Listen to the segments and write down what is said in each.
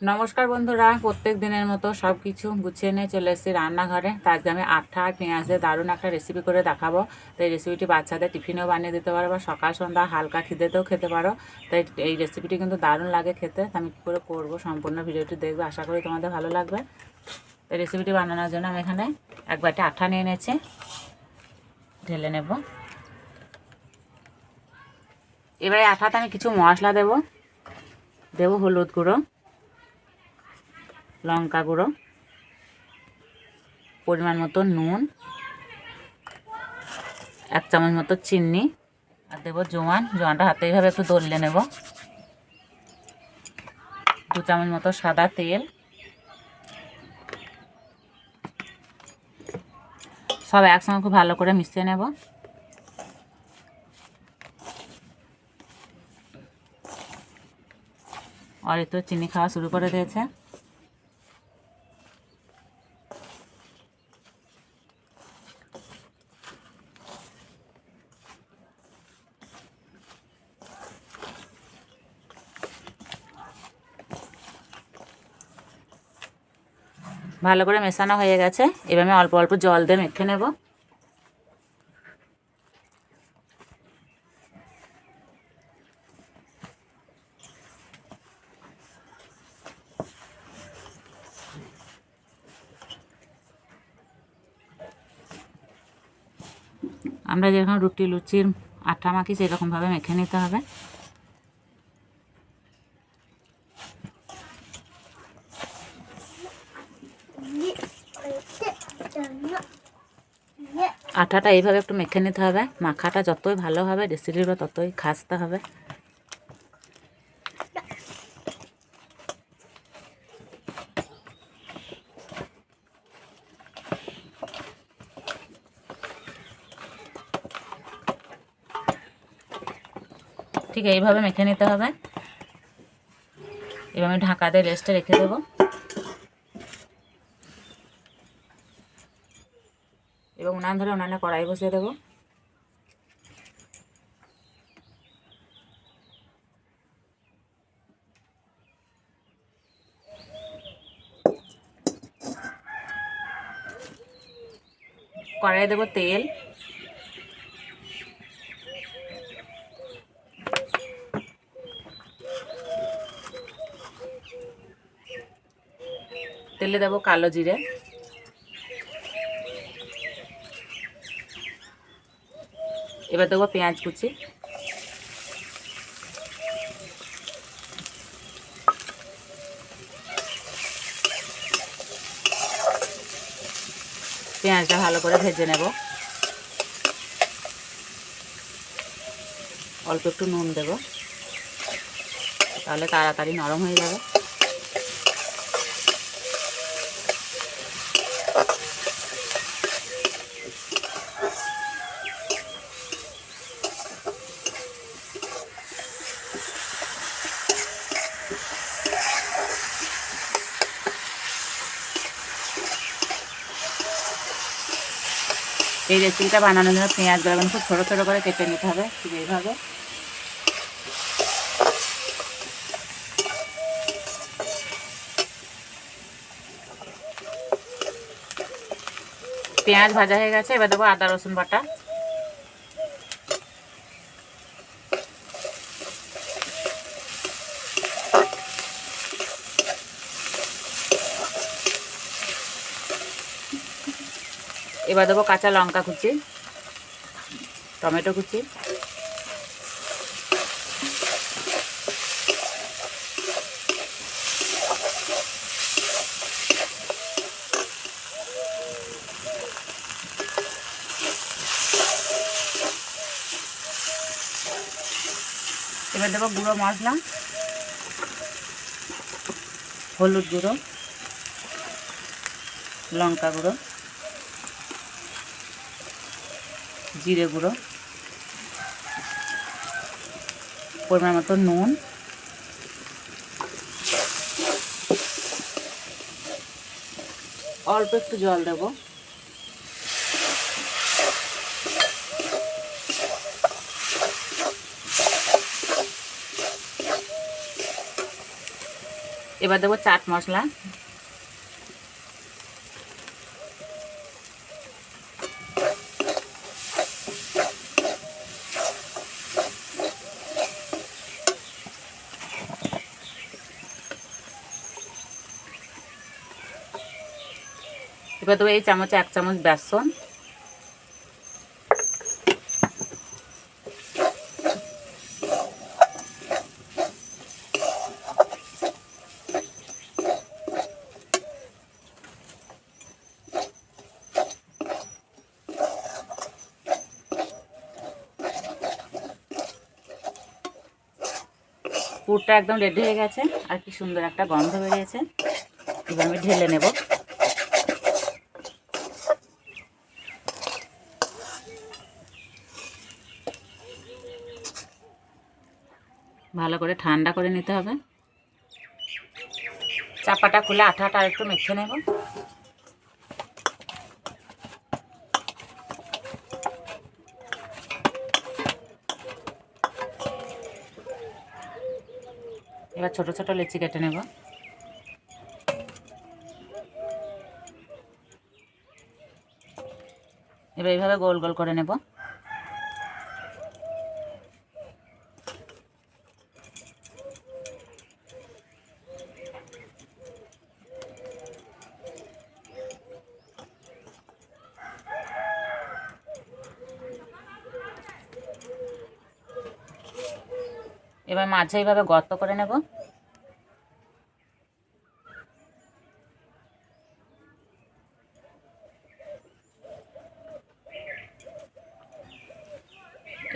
নমস্কার বন্ধুরা, প্রত্যেক দিনের মতো সব কিছু গুছিয়ে নিয়ে চলে এসেছি রান্নাঘরে। তাই আজকে আমি আঠা আর পেঁয়াজের দারুণ একটা রেসিপি করে দেখাবো। তো এই রেসিপিটি বাচ্চাদের টিফিনেও বানিয়ে দিতে পারো বা সকাল সন্ধ্যা হালকা খিদেতেও খেতে পারো। তাই এই রেসিপিটি কিন্তু দারুণ লাগে খেতে। আমি কী করে করবো সম্পূর্ণ ভিডিওটি দেখবে, আশা করি তোমাদের ভালো লাগবে। এই রেসিপিটি বানানোর জন্য আমি এখানে এক বাটি আঠা নিয়ে নিয়েছি, ঢেলে নেব। এবারে আঠাতে আমি কিছু মশলা দেবো হলুদ গুঁড়ো, লঙ্কা গুঁড়ো, পরিমাণ মতো নুন, 1 চামচ মতো চিনি, আর দেবো জোয়ানটা হাতে এইভাবে একটু দলে নেব। 2 চামচ মতো সাদা তেল, সব একসঙ্গে খুব ভালো করে মিশিয়ে নেব। আর একটু চিনি খাওয়া শুরু করে দিয়েছে। ভালো করে মেশানো হয়ে গেছে। এবার আমি অল্প অল্প জল দিয়ে মেখে নেব। আমরা যেরকম রুটি লুচির আটা মাখি সেরকমভাবে মেখে নিতে হবে। আটাটা এইভাবে একটু মেখে নিতে হবে। মাখাটা যতই ভালো হবে রেসিপিটা ততই খাস্তা হবে। ঠিক এইভাবে মেখে নিতে হবে। এবার আমি ঢাকা দিয়ে রেস্টে রেখে দেবো। এবং উনানে কড়াই বসিয়ে দেবো। কড়াইয়ে দেবো তেল, তেলে দেবো কালো জিরে, এবার দেবো পেঁয়াজ কুচি, পেঁয়াজটা ভালো করে ভেজে নেব। অল্প একটু নুন দেব, তাহলে তাড়াতাড়ি নরম হয়ে যাবে। এই রেসিপিটা বানানোর জন্য পেঁয়াজগুলো খুব ছোটো ছোটো করে কেটে নিতে হবে, ঠিক এইভাবে। পেঁয়াজ ভাজা হয়ে গেছে, এবার দেবো আদা রসুন বাটা, এবার দেবো কাঁচা লঙ্কা কুচি, টমেটো কুচি, এবার দেবো গুঁড়ো মশলা, হলুদ গুঁড়ো, লঙ্কা গুঁড়ো, জিরে গুঁড়ো, পরিমাণ মতো নুন, অল্প একটু জল দেবো। এবার এবার দেবো চাট মশলা, এবার দেবো এই চামচে 1 চামচ বেসন, পুরটা একদম রেডি হয়ে গেছে আর কি সুন্দর একটা গন্ধ বেরিয়েছে। এবার আমি ঢেলে নেব। ভালো করে ঠান্ডা করে নিতে হবে। চাপাটা খুলে আঠাটা আর একটু মেখে নেব। এবার ছোট ছোট লেচি কেটে নেব। এবার এইভাবে গোল গোল করে নেব। এবার মাঝে এইভাবে গর্ত করে নেব।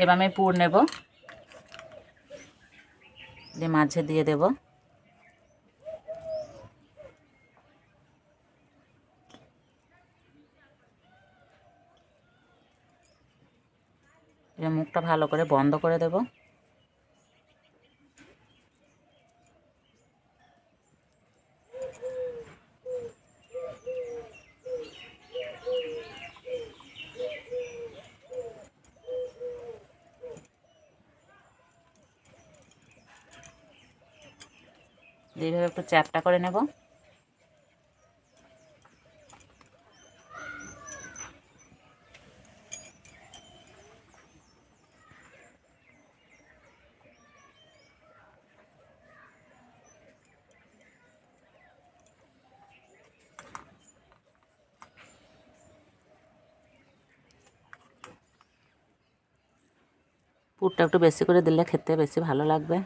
এবার আমি পুর নেব, দিয়ে মাঝে দিয়ে দেব। এবার মুখটা ভালো করে বন্ধ করে দেব। এইভাবে একটু চ্যাপটা করে নেব। পুরটা একটু বেশি করে দিলে খেতে বেশি ভালো লাগবে।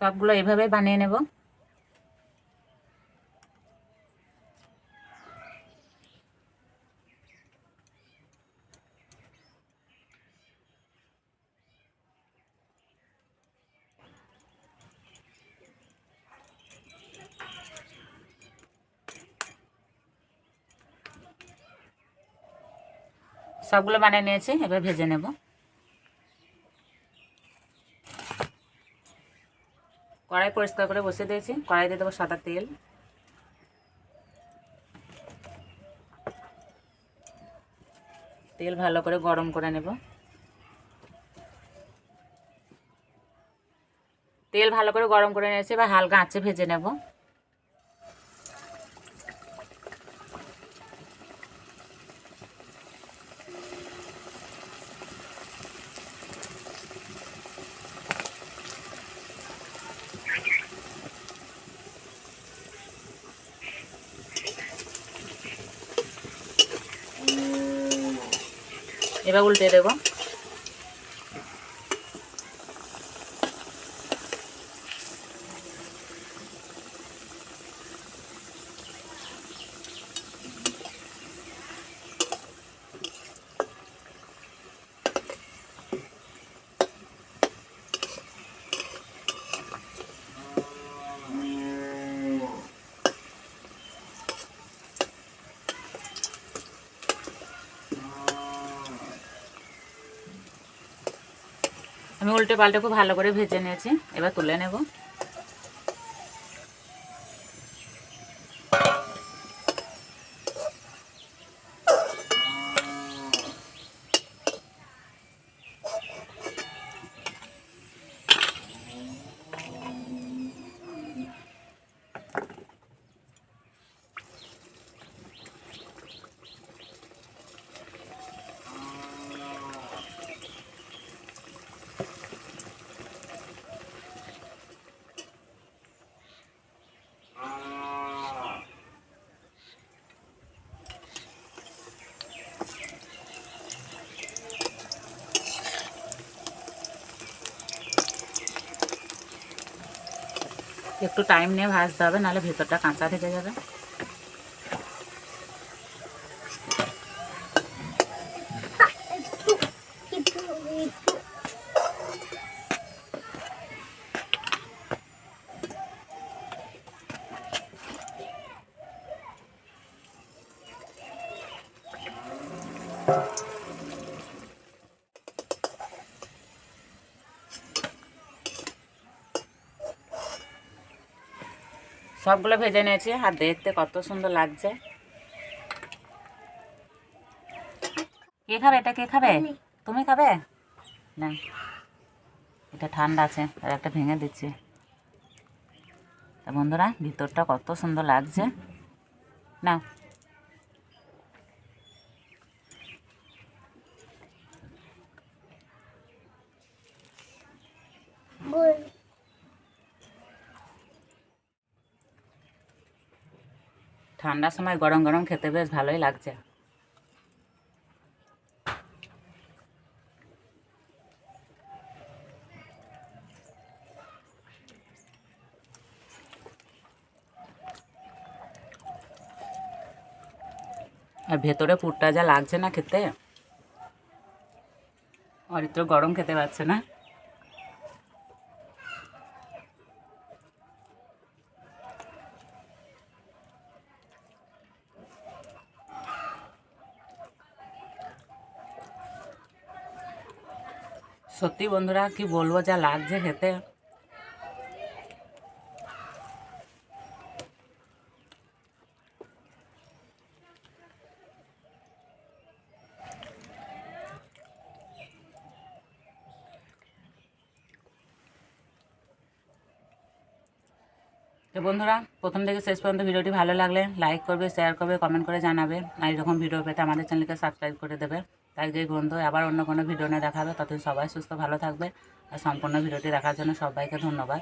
সবগুলো এভাবে বানিয়ে নেব। সবগুলো বানিয়ে নিয়েছি, এবার ভেজে নেব। কড়াই পরিষ্কার করে বসিয়ে দিয়েছি, কড়াইতে দেবো সাদা তেল। তেল ভালো করে গরম করে নেব। তেল ভালো করে গরম করে নিয়েছি, এবার হালকা আঁচে ভেজে নেব। এবার উল্টে দেব। আমি উল্টে পাল্টে খুব ভালো করে ভেজে নিয়েছি, এবার তুলে নেব। একটু টাইম নিয়ে ভাজতে হবে, নাহলে ভেতরটা কাঁচা থেকে যাবে। সবগুলো ভেজে নিয়েছি, আর দেখতে কত সুন্দর লাগছে। কে খাবে এটা? কে খাবে? তুমি খাবে না? এটা ঠান্ডা আছে, আর একটা ভেঙে দিচ্ছি। তা বন্ধুরা, ভিতরটা কত সুন্দর লাগছে না? ঠান্ডার সময় গরম গরম খেতে বেশ ভালোই লাগছে। আর ভেতরে পুরটা যা লাগছে না খেতে, অরিত্র গরম খেতে পারছে না। সত্যি বন্ধুরা, কি বলবো, যা লাগছে খেতে। তো বন্ধুরা, প্রথম থেকে শেষ পর্যন্ত ভিডিওটি ভালো লাগলে লাইক করবে, শেয়ার করবে, কমেন্ট করে জানাবে। আর এরকম ভিডিও পেতে আমাদের চ্যানেলকে সাবস্ক্রাইব করে দেবে। তাই যে বন্ধু আবার অন্য কোনো ভিডিও নিয়ে দেখাবে, ততদিন সবাই সুস্থ ভালো থাকবে। আর সম্পূর্ণ ভিডিওটি দেখার জন্য সবাইকে ধন্যবাদ।